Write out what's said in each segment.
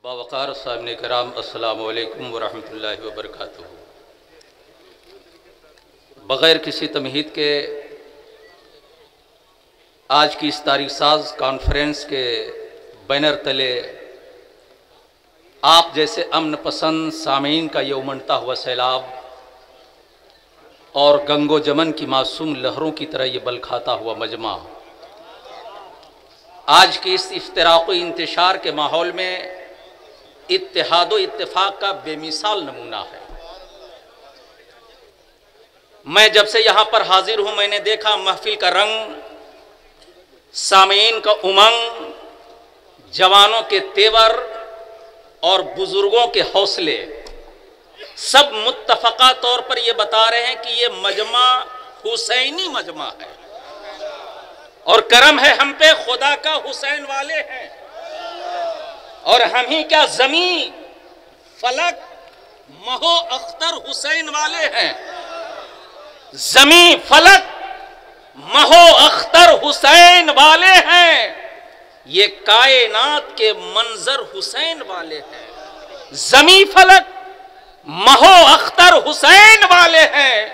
باوقار صاحب کرام السلام علیکم ورحمۃ اللہ وبرکاتہ۔ بغیر کسی تمہید کے آج کی اس تاریخ ساز کانفرنس کے بینر تلے آپ جیسے امن پسند سامعین کا یہ امنڈتا ہوا سیلاب اور گنگ و جمن کی معصوم لہروں کی طرح یہ بل کھاتا ہوا مجمع آج کی اس افتراق و انتشار کے ماحول میں اتحاد و اتفاق کا بے مثال نمونہ ہے۔ میں جب سے یہاں پر حاضر ہوں میں نے دیکھا محفل کا رنگ، سامعین کا امنگ، جوانوں کے تیور اور بزرگوں کے حوصلے سب متفقہ طور پر یہ بتا رہے ہیں کہ یہ مجمع حسینی مجمع ہے اور کرم ہے ہم پہ خدا کا حسین والے ہیں، اور ہم ہی کیا زمین فلک مہو اختر حسین والے ہیں۔ زمین فلک مہو اختر حسین والے ہیں، یہ کائنات کے منظر حسین والے ہیں۔ زمین فلک مہو اختر حسین والے ہیں،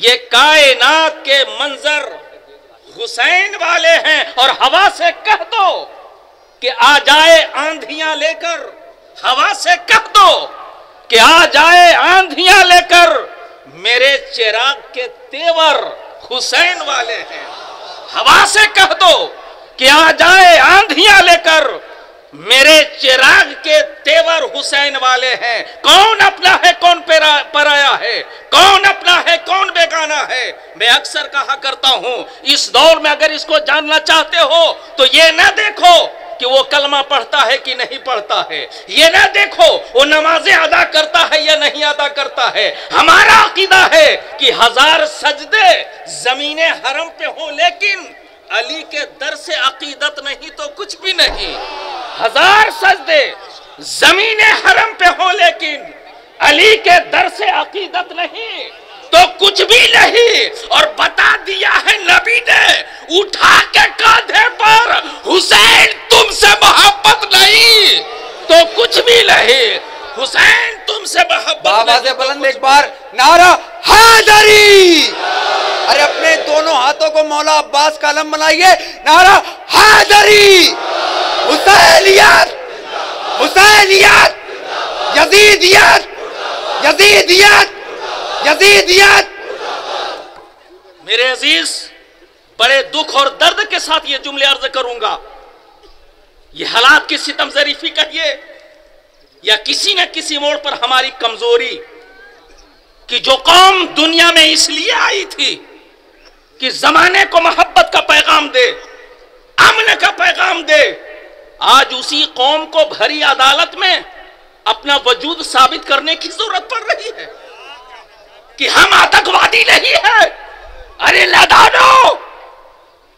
یہ کائنات کے منظر حسین والے ہیں۔ اور ہوا سے کہہ دو کہ آ جائے آندھیاں لے کر، ہوا سے کہہ دو کہ آ جائے آندھیاں لے کر، میرے چراغ کے تیور حسین والے ہیں۔ ہوا سے کہہ دو کہ آ جائے آندھیاں لے کر، میرے چراغ کے تیور حسین والے ہیں۔ کون اپنا ہے کون پرایا ہے، کون اپنا ہے کون بیگانہ ہے۔ میں اکثر کہا کرتا ہوں اس دور میں اگر اس کو جاننا چاہتے ہو تو یہ نہ دیکھو کہ وہ کلمہ پڑھتا ہے کہ نہیں پڑھتا ہے، یہ نہ دیکھو وہ نمازیں ادا کرتا ہے یا نہیں ادا کرتا ہے۔ ہمارا عقیدہ ہے کہ 1000 سجدے زمین حرم پہ ہوں لیکن علی کے در سے عقیدت نہیں تو کچھ بھی نہیں۔ 1000 سجدے زمین حرم پہ ہوں لیکن علی کے در سے عقیدت نہیں تو کچھ بھی نہیں۔ اور بتا دیا ہے نبی نے اٹھا کے کاندھے پر، حسین تم سے محبت نہیں تو کچھ بھی نہیں، حسین تم سے محبت نہیں۔ آواز بلند ایک بار نعرہ حیدری! ارے اپنے دونوں ہاتھوں کو مولا عباس کا علم بنائیے، نعرہ حیدری! حسینیت! حسینیت! یزیدیت! یزیدیت! یزیدیت! میرے عزیز، بڑے دکھ اور درد کے ساتھ یہ جملے عرض کروں گا۔ یہ حالات کی ستم ظریفی کہیے یا کسی نہ کسی موڑ پر ہماری کمزوری کہ جو قوم دنیا میں اس لیے آئی تھی کہ زمانے کو محبت کا پیغام دے، امن کا پیغام دے، آج اسی قوم کو بھری عدالت میں اپنا وجود ثابت کرنے کی ضرورت پڑ رہی ہے کہ ہم آتنکوادی نہیں ہیں۔ ارے لادانو،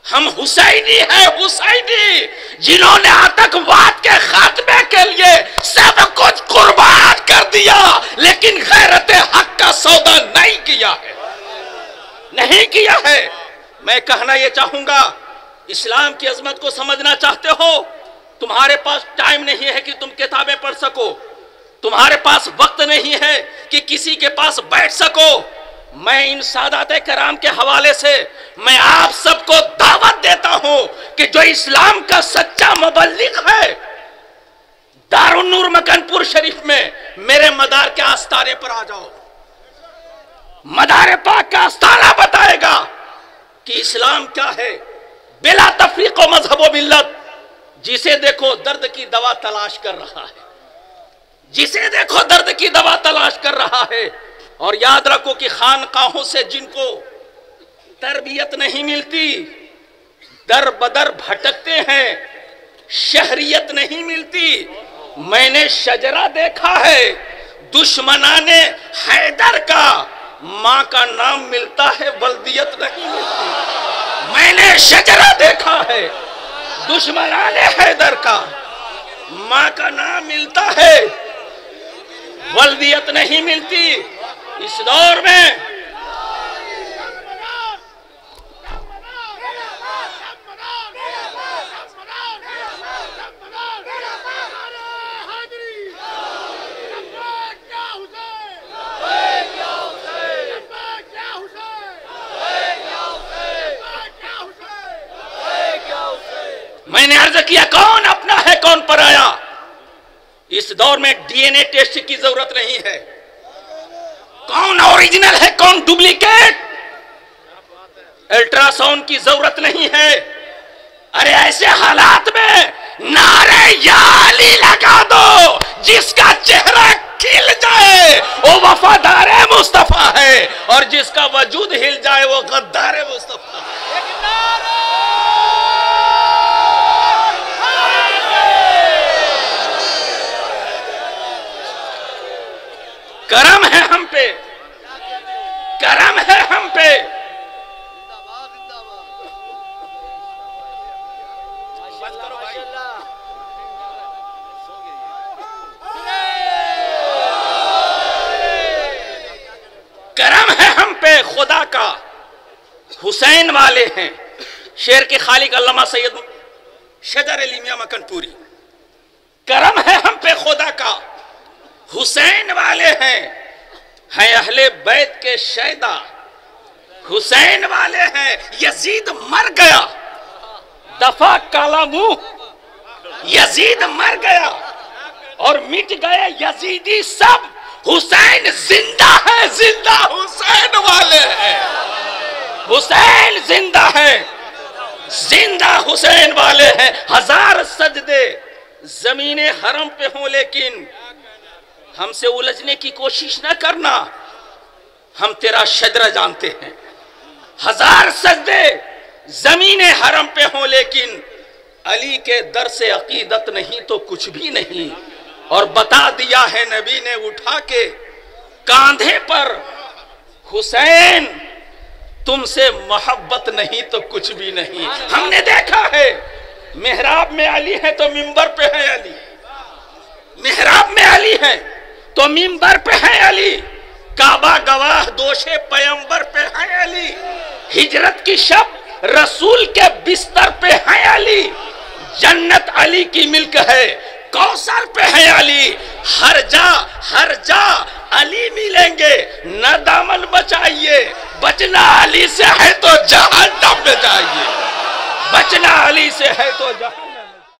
ہم حسینی ہیں، حسینی جنہوں نے آتنکواد کے خاتمے کے لیے سب کچھ قربان کر دیا لیکن غیرت حق کا سودا نہیں کیا ہے، نہیں کیا ہے۔ میں کہنا یہ چاہوں گا، اسلام کی عظمت کو سمجھنا چاہتے ہو، تمہارے پاس ٹائم نہیں ہے کہ تم کتابیں پڑھ سکو، تمہارے پاس وقت نہیں ہے کہ کسی کے پاس بیٹھ سکو۔ میں ان سادات کرام کے حوالے سے میں آپ سب کو دعوت دیتا ہوں کہ جو اسلام کا سچا مبلغ ہے دارالنور مکن پور شریف میں میرے مدار کے آستانے پر آ جاؤ۔ مدار پاک کا آستانہ بتائے گا کہ اسلام کیا ہے، بلا تفریق و مذہب و ملت۔ جسے دیکھو درد کی دوا تلاش کر رہا ہے، جسے دیکھو درد کی دوا تلاش کر رہا ہے۔ اور یاد رکھو کہ خانقاہوں سے جن کو تربیت نہیں ملتی در بدر بھٹکتے ہیں، شہریت نہیں ملتی۔ میں نے شجرہ دیکھا ہے دشمنان حیدر کا، ماں کا نام ملتا ہے ولدیت نہیں ملتی۔ میں نے شجرہ دیکھا ہے دشمنان حیدر کا، ماں کا نام ملتا ہے ولدیت نہیں ملتی۔ اس دور میں میں نے عرض کیا کون اپنا ہے کون پرایا؟ اس دور میں ڈی این اے ٹیسٹ کی ضرورت نہیں ہے. کون اوریجنل ہے کون ڈپلیکیٹ، الٹرا ساؤنڈ کی ضرورت نہیں ہے. ارے ایسے حالات میں نعرہ یا علی لگا دو، جس کا چہرہ کھل جائے وہ وفادار مصطفیٰ ہے، اور جس کا وجود ہل جائے وہ غدار مصطفیٰ ہے. کرم ہے ہم پہ، کرم ہے ہم پہ. کرم ہے ہم پہ خدا کا، حسین والے ہیں. شعر کے خالق علامہ سید شجر علی میاں مکن پوری. کرم ہے ہم پہ خدا کا، حسین والے ہیں اہل بیت کے شیدا. حسین والے ہیں. یزید مر گیا، دفع کالا منہ، یزید مر گیا اور مٹ گئے یزیدی سب. حسین زندہ ہے، زندہ حسین والے ہیں. حسین زندہ ہے، زندہ حسین والے ہیں. ہزار سجدے زمین حرم پہ ہوں لیکن ہم سے الجھنے کی کوشش نہ کرنا، ہم تیرا شجرہ جانتے ہیں. ہزار سجدے زمین حرم پہ ہوں لیکن علی کے در سے عقیدت نہیں تو کچھ بھی نہیں. اور بتا دیا ہے نبی نے اٹھا کے کاندھے پر، حسین تم سے محبت نہیں تو کچھ بھی نہیں. ہم نے دیکھا ہے محراب میں علی ہے تو منبر پہ ہے علی، محراب میں علی ہے تو منبر پہ ہے علی. کعبہ گواہ دوش پیمبر پہ ہے علی. ہجرت کی شب رسول کے بستر پہ ہے علی. جنت علی کی ملک ہے، کوثر پہ ہے علی. ہر جا علی ملیں گے. نہ دامن بچائیے، بچنا علی سے ہے تو جہنم میں جائیے. بچنا علی سے ہے تو جہنم